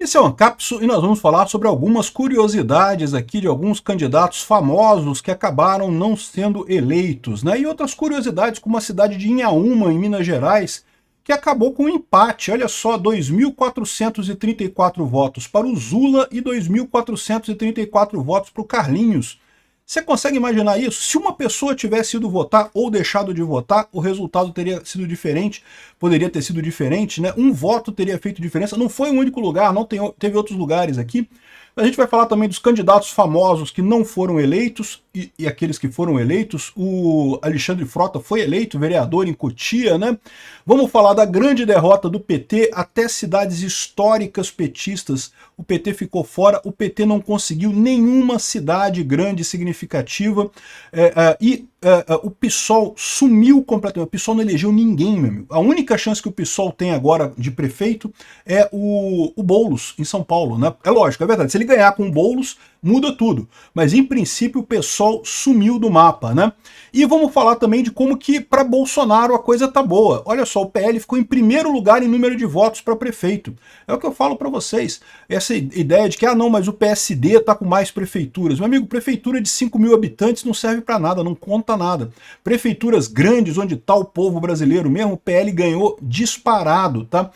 Esse é o Ancapso e nós vamos falar sobre algumas curiosidades aqui de alguns candidatos famosos que acabaram não sendo eleitos, né? E outras curiosidades como a cidade de Inhaúma, em Minas Gerais, que acabou com um empate. Olha só, 2.434 votos para o Zula e 2.434 votos para o Carlinhos. Você consegue imaginar isso? Se uma pessoa tivesse ido votar ou deixado de votar, o resultado teria sido diferente, poderia ter sido diferente, né? Um voto teria feito diferença. Não foi um único lugar, não teve outros lugares aqui. A gente vai falar também dos candidatos famosos que não foram eleitos e aqueles que foram eleitos. O Alexandre Frota foi eleito vereador em Cotia, né? Vamos falar da grande derrota do PT, até cidades históricas petistas. O PT ficou fora, o PT não conseguiu nenhuma cidade grande significativa o PSOL sumiu completamente. O PSOL não elegeu ninguém, meu amigo. A única chance que o PSOL tem agora de prefeito é o Boulos, em São Paulo, né? É lógico, é verdade. Se ele ganhar com o Boulos, muda tudo. Mas, em princípio, o PSOL sumiu do mapa, né? E vamos falar também de como que, para Bolsonaro, a coisa tá boa. Olha só, o PL ficou em primeiro lugar em número de votos para prefeito. É o que eu falo para vocês. Essa ideia de que, não, mas o PSD tá com mais prefeituras. Meu amigo, prefeitura de 5 mil habitantes não serve para nada, não conta nada. Prefeituras grandes, onde tá o povo brasileiro mesmo, o PL ganhou disparado, tá?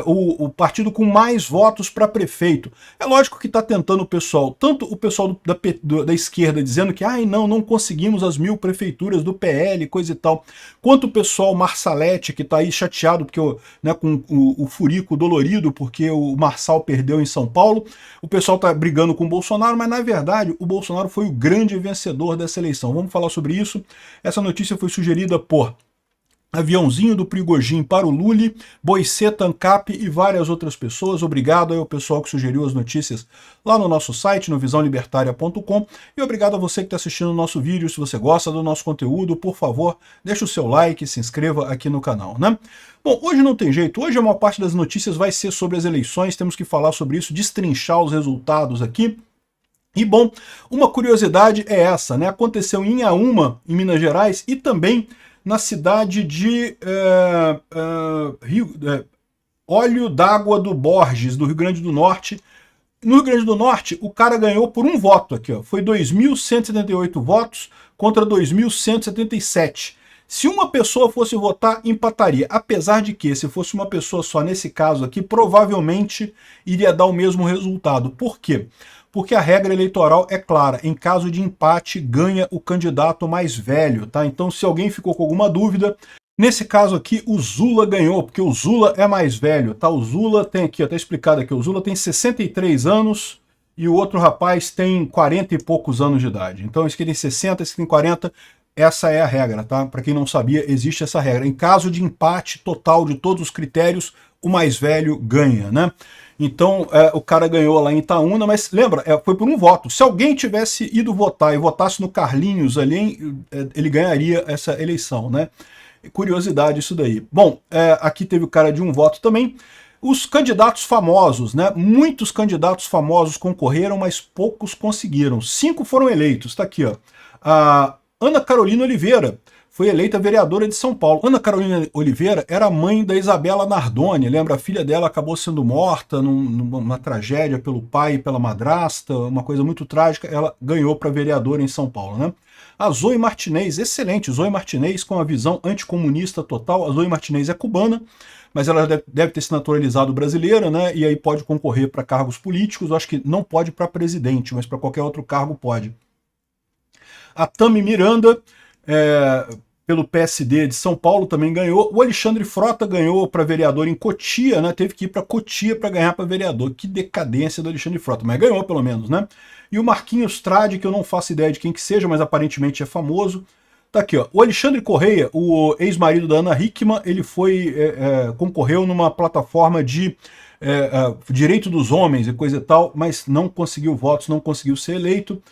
O partido com mais votos para prefeito. É lógico que tá tentando o pessoal, tanto o pessoal da esquerda dizendo que, não conseguimos as 1000 prefeituras do PL, coisa e tal, quanto o pessoal Marsalete, que tá aí chateado porque, né, com o furico dolorido, porque o Marçal perdeu em São Paulo, o pessoal tá brigando com o Bolsonaro, mas na verdade o Bolsonaro foi o grande vencedor dessa eleição. Vamos falar sobre isso. Essa notícia foi sugerida por Aviãozinho do Prigojin para o Lully, Boiceta, Ancap e várias outras pessoas. Obrigado aí ao pessoal que sugeriu as notícias lá no nosso site, no visãolibertaria.com. E obrigado a você que está assistindo o nosso vídeo. Se você gosta do nosso conteúdo, por favor, deixe o seu like e se inscreva aqui no canal, né? Bom, hoje não tem jeito. Hoje a maior parte das notícias vai ser sobre as eleições. Temos que falar sobre isso, destrinchar os resultados aqui. E bom, uma curiosidade é essa, né? Aconteceu em Inhaúma, em Minas Gerais, e também na cidade de Olho d'Água do Borges, do Rio Grande do Norte. No Rio Grande do Norte, o cara ganhou por um voto aqui, ó. Foi 2.178 votos contra 2.177. Se uma pessoa fosse votar, empataria. Apesar de que, se fosse uma pessoa só nesse caso aqui, provavelmente iria dar o mesmo resultado. Por quê? Porque a regra eleitoral é clara. Em caso de empate, ganha o candidato mais velho, tá? Então, se alguém ficou com alguma dúvida, nesse caso aqui, o Zula ganhou, porque o Zula é mais velho, tá? O Zula tem aqui, ó, tá explicado aqui, o Zula tem 63 anos e o outro rapaz tem 40 e poucos anos de idade. Então, esse aqui tem 60, esse aqui tem 40... Essa é a regra, tá? Para quem não sabia, existe essa regra. Em caso de empate total de todos os critérios, o mais velho ganha, né? Então, o cara ganhou lá em Itaúna, mas lembra, foi por um voto. Se alguém tivesse ido votar e votasse no Carlinhos ali, ele ganharia essa eleição, né? Curiosidade isso daí. Bom, aqui teve o cara de um voto também. Os candidatos famosos, né? Muitos candidatos famosos concorreram, mas poucos conseguiram. 5 foram eleitos, tá aqui, ó. A Ana Carolina Oliveira foi eleita vereadora de São Paulo. Ana Carolina Oliveira era mãe da Isabela Nardoni, lembra? A filha dela acabou sendo morta numa tragédia pelo pai e pela madrasta, uma coisa muito trágica. Ela ganhou para vereadora em São Paulo, né? A Zoe Martinez, excelente, Zoe Martinez com a visão anticomunista total. A Zoe Martinez é cubana, mas ela deve ter se naturalizado brasileira, né? E aí pode concorrer para cargos políticos. Eu acho que não pode para presidente, mas para qualquer outro cargo pode. A Tami Miranda, pelo PSD de São Paulo, também ganhou. O Alexandre Frota ganhou para vereador em Cotia, né? Teve que ir para Cotia para ganhar para vereador. Que decadência do Alexandre Frota, mas ganhou pelo menos, né? E o Marquinhos Trade, que eu não faço ideia de quem que seja, mas aparentemente é famoso. Tá aqui, ó. O Alexandre Correia, o ex-marido da Ana Hickman, ele concorreu numa plataforma de direito dos homens e coisa e tal, mas não conseguiu votos, não conseguiu ser eleito.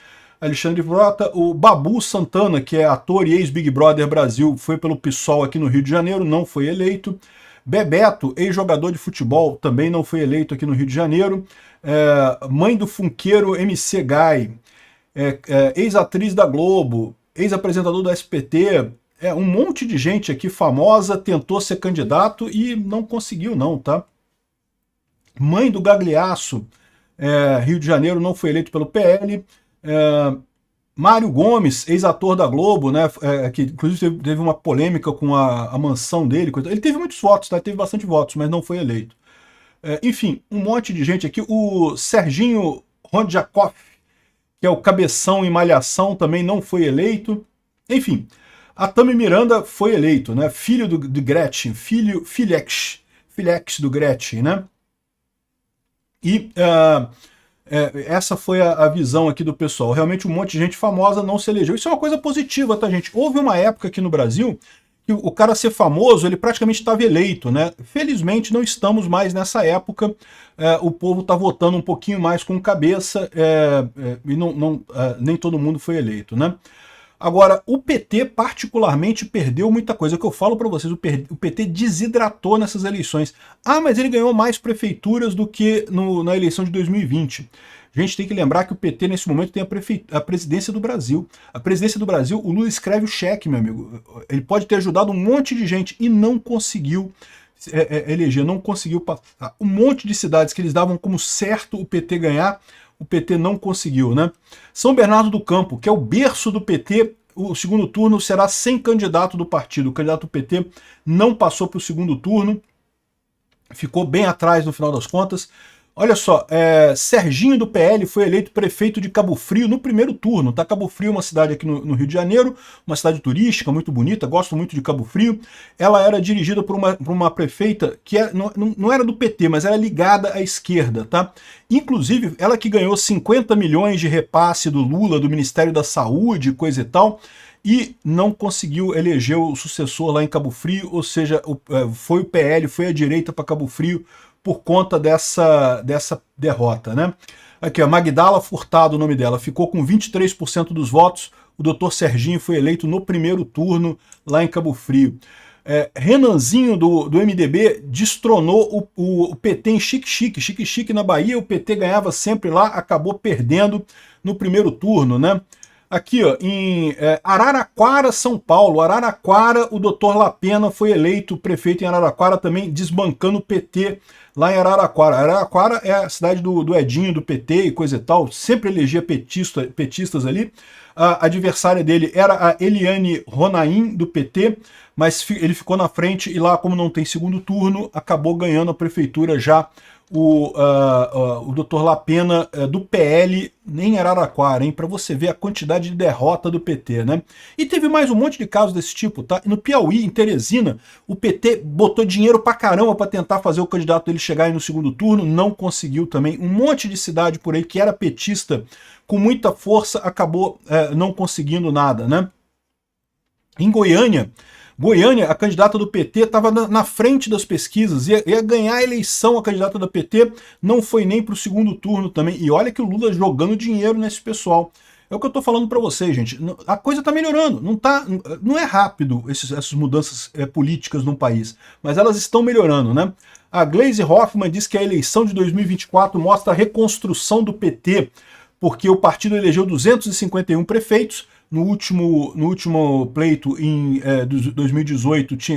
Alexandre Frota, o Babu Santana, que é ator e ex-Big Brother Brasil, foi pelo PSOL aqui no Rio de Janeiro, não foi eleito. Bebeto, ex-jogador de futebol, também não foi eleito aqui no Rio de Janeiro. Mãe do funkeiro MC Guy, ex-atriz da Globo, ex-apresentador do SPT, um monte de gente aqui famosa tentou ser candidato e não conseguiu não, tá? Mãe do Gagliasso, Rio de Janeiro, não foi eleito pelo PL. Mário Gomes, ex-ator da Globo, né, que inclusive teve uma polêmica com a mansão dele. Ele teve muitos votos, tá? Teve bastante votos, mas não foi eleito. Enfim, um monte de gente aqui. O Serginho Rodjakov, que é o cabeção em Malhação, também não foi eleito. Enfim, a Tami Miranda foi eleito, né? Filho de Gretchen, filhex do Gretchen, né? E essa foi a visão aqui do pessoal. Realmente um monte de gente famosa não se elegeu. Isso é uma coisa positiva, tá, gente? Houve uma época aqui no Brasil que o cara ser famoso, ele praticamente estava eleito, né? Felizmente não estamos mais nessa época. O povo está votando um pouquinho mais com cabeça e nem todo mundo foi eleito, né? Agora, o PT particularmente perdeu muita coisa. É o que eu falo para vocês, o PT desidratou nessas eleições. Ah, mas ele ganhou mais prefeituras do que na eleição de 2020. A gente tem que lembrar que o PT, nesse momento, tem a presidência do Brasil. A presidência do Brasil, o Lula escreve o cheque, meu amigo. Ele pode ter ajudado um monte de gente e não conseguiu eleger, não conseguiu passar. Um monte de cidades que eles davam como certo o PT ganhar, o PT não conseguiu, né? São Bernardo do Campo, que é o berço do PT, o segundo turno será sem candidato do partido. O candidato do PT não passou para o segundo turno, ficou bem atrás no final das contas. Olha só, Serginho do PL foi eleito prefeito de Cabo Frio no primeiro turno, tá? Cabo Frio é uma cidade aqui no Rio de Janeiro, uma cidade turística, muito bonita, gosto muito de Cabo Frio. Ela era dirigida por uma prefeita que não era do PT, mas era ligada à esquerda, tá? Inclusive, ela que ganhou 50 milhões de repasse do Lula, do Ministério da Saúde, coisa e tal, e não conseguiu eleger o sucessor lá em Cabo Frio, ou seja, foi o PL, foi a direita para Cabo Frio, por conta dessa derrota, né? Aqui, a Magdala Furtado, o nome dela, ficou com 23% dos votos. O doutor Serginho foi eleito no primeiro turno lá em Cabo Frio. Renanzinho do MDB destronou o PT em Xique-Xique. Xique-Xique na Bahia, o PT ganhava sempre lá, acabou perdendo no primeiro turno, né? Aqui, ó, em Araraquara, São Paulo. Araraquara, o doutor Lapena foi eleito prefeito em Araraquara, também desbancando o PT lá em Araraquara. Araraquara é a cidade do Edinho, do PT e coisa e tal, sempre elegia petistas ali. A adversária dele era a Eliane Ronaim, do PT, mas ele ficou na frente e lá, como não tem segundo turno, acabou ganhando a prefeitura já o doutor Lapena do PL em Araraquara, hein? Para você ver a quantidade de derrota do PT, né? E teve mais um monte de casos desse tipo, tá? No Piauí, em Teresina, o PT botou dinheiro pra caramba para tentar fazer o candidato dele chegar aí no segundo turno, não conseguiu também. Um monte de cidade por aí que era petista, com muita força, acabou não conseguindo nada, né? Em Goiânia, a candidata do PT estava na frente das pesquisas, ia ganhar a eleição a candidata do PT, não foi nem para o segundo turno também. E olha que o Lula jogando dinheiro nesse pessoal. É o que eu estou falando para vocês, gente. A coisa está melhorando, não é rápido essas mudanças políticas num país, mas elas estão melhorando, né? A Gleisi Hoffmann diz que a eleição de 2024 mostra a reconstrução do PT, porque o partido elegeu 251 prefeitos, no último pleito em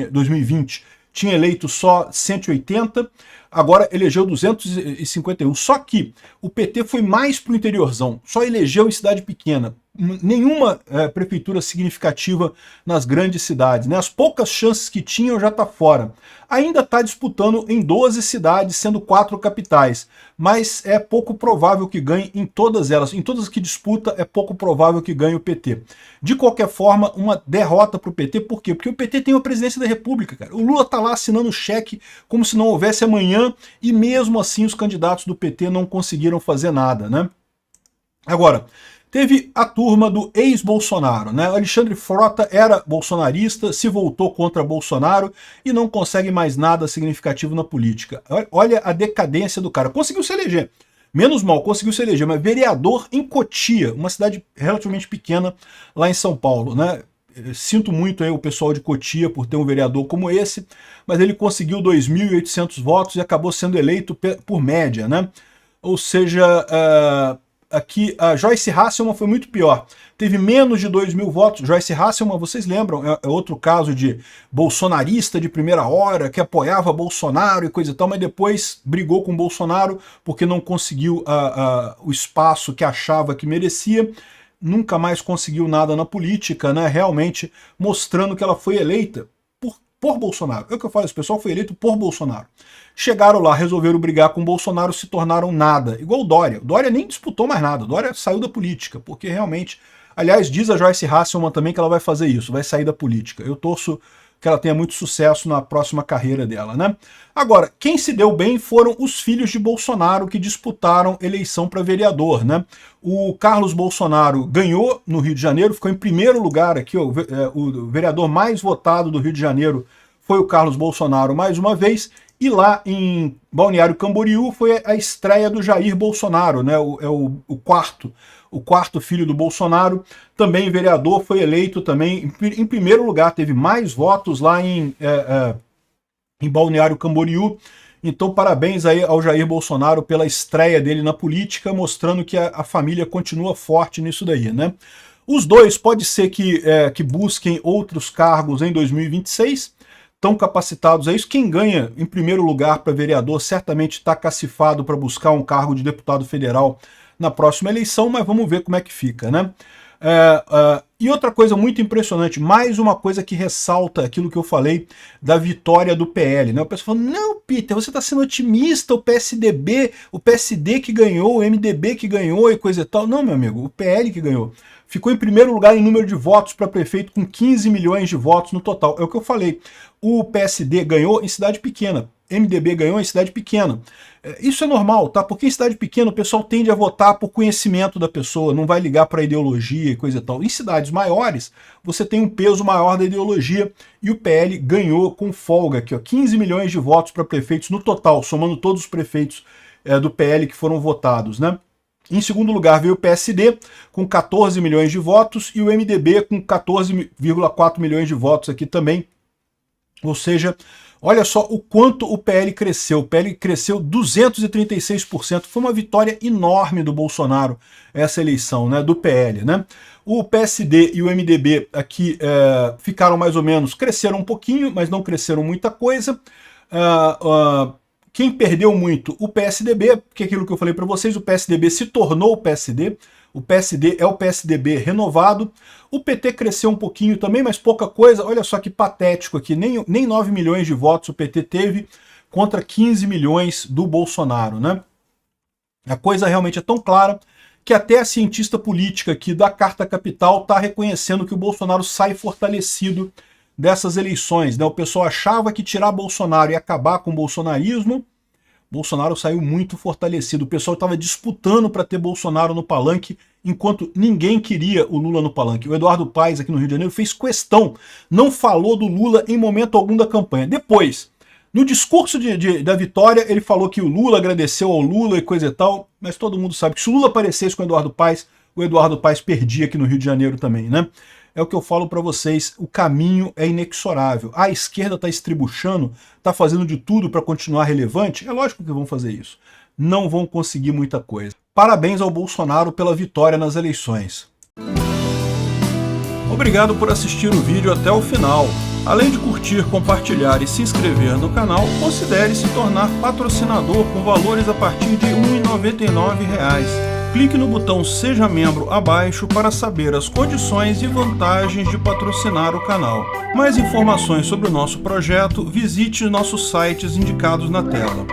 2020, tinha eleito só 180, agora elegeu 251. Só que o PT foi mais para o interiorzão, só elegeu em cidade pequena. Nenhuma prefeitura significativa nas grandes cidades, né? As poucas chances que tinham já está fora. Ainda está disputando em 12 cidades, sendo 4 capitais, mas é pouco provável que ganhe em todas elas. Em todas as que disputa, é pouco provável que ganhe o PT. De qualquer forma, uma derrota para o PT. Por quê? Porque o PT tem a presidência da República, cara. O Lula está lá assinando cheque como se não houvesse amanhã, e mesmo assim os candidatos do PT não conseguiram fazer nada, né? Agora, teve a turma do ex-Bolsonaro, né? Alexandre Frota era bolsonarista, se voltou contra Bolsonaro e não consegue mais nada significativo na política. Olha a decadência do cara. Conseguiu se eleger. Menos mal, conseguiu se eleger, mas vereador em Cotia, uma cidade relativamente pequena lá em São Paulo, né? Sinto muito aí o pessoal de Cotia por ter um vereador como esse, mas ele conseguiu 2.800 votos e acabou sendo eleito por média, né? Ou seja, aqui a Joyce Hasselman foi muito pior. Teve menos de 2.000 votos. Joyce Hasselman, vocês lembram, é outro caso de bolsonarista de primeira hora, que apoiava Bolsonaro e coisa e tal, mas depois brigou com Bolsonaro porque não conseguiu o espaço que achava que merecia. Nunca mais conseguiu nada na política, né? Realmente mostrando que ela foi eleita por Bolsonaro. É o que eu falo, esse pessoal foi eleito por Bolsonaro. Chegaram lá, resolveram brigar com Bolsonaro, se tornaram nada. Igual o Dória. O Dória nem disputou mais nada. O Dória saiu da política, porque realmente... Aliás, diz a Joyce Hasselman também que ela vai fazer isso, vai sair da política. Eu torço que ela tenha muito sucesso na próxima carreira dela, né? Agora, quem se deu bem foram os filhos de Bolsonaro que disputaram eleição para vereador, né? O Carlos Bolsonaro ganhou no Rio de Janeiro, ficou em primeiro lugar aqui, ó, o vereador mais votado do Rio de Janeiro foi o Carlos Bolsonaro mais uma vez, e lá em Balneário Camboriú foi a estreia do Jair Bolsonaro, né? O quarto filho do Bolsonaro, também vereador, foi eleito também em primeiro lugar, teve mais votos lá em Balneário Camboriú. Então parabéns aí ao Jair Bolsonaro pela estreia dele na política, mostrando que a família continua forte nisso daí, né? Os dois pode ser que busquem outros cargos em 2026, estão capacitados a isso. Quem ganha em primeiro lugar para vereador certamente está cacifado para buscar um cargo de deputado federal na próxima eleição, mas vamos ver como é que fica, né? E outra coisa muito impressionante, mais uma coisa que ressalta aquilo que eu falei da vitória do PL, né? O pessoal falando, não, Peter, você está sendo otimista, o PSD que ganhou, o MDB que ganhou e coisa e tal. Não, meu amigo, o PL que ganhou. Ficou em primeiro lugar em número de votos para prefeito, com 15 milhões de votos no total. É o que eu falei. O PSD ganhou em cidade pequena, MDB ganhou em cidade pequena. Isso é normal, tá? Porque em cidade pequena o pessoal tende a votar por conhecimento da pessoa, não vai ligar para ideologia e coisa e tal. Em cidades maiores, você tem um peso maior da ideologia e o PL ganhou com folga aqui, ó, 15 milhões de votos para prefeitos no total, somando todos os prefeitos do PL que foram votados, né? Em segundo lugar veio o PSD com 14 milhões de votos e o MDB com 14,4 milhões de votos aqui também. Ou seja, olha só o quanto o PL cresceu. O PL cresceu 236%. Foi uma vitória enorme do Bolsonaro essa eleição, né, do PL, né? O PSD e o MDB aqui ficaram mais ou menos, cresceram um pouquinho, mas não cresceram muita coisa. Quem perdeu muito? O PSDB, porque é aquilo que eu falei para vocês, o PSDB se tornou o PSD. O PSD é o PSDB renovado. O PT cresceu um pouquinho também, mas pouca coisa. Olha só que patético aqui. Nem 9 milhões de votos o PT teve contra 15 milhões do Bolsonaro, né? A coisa realmente é tão clara que até a cientista política aqui da Carta Capital está reconhecendo que o Bolsonaro sai fortalecido dessas eleições, né? O pessoal achava que tirar Bolsonaro e acabar com o bolsonarismo. Bolsonaro saiu muito fortalecido. O pessoal estava disputando para ter Bolsonaro no palanque, enquanto ninguém queria o Lula no palanque. O Eduardo Paes, aqui no Rio de Janeiro, fez questão, não falou do Lula em momento algum da campanha. Depois, no discurso da vitória, ele falou que o Lula agradeceu ao Lula e coisa e tal, mas todo mundo sabe que se o Lula aparecesse com o Eduardo Paes perdia aqui no Rio de Janeiro também, né? É o que eu falo para vocês, o caminho é inexorável. A esquerda está estribuchando, está fazendo de tudo para continuar relevante. É lógico que vão fazer isso. Não vão conseguir muita coisa. Parabéns ao Bolsonaro pela vitória nas eleições. Obrigado por assistir o vídeo até o final. Além de curtir, compartilhar e se inscrever no canal, considere se tornar patrocinador com valores a partir de R$ 1,99. Clique no botão Seja Membro abaixo para saber as condições e vantagens de patrocinar o canal. Mais informações sobre o nosso projeto, visite nossos sites indicados na tela.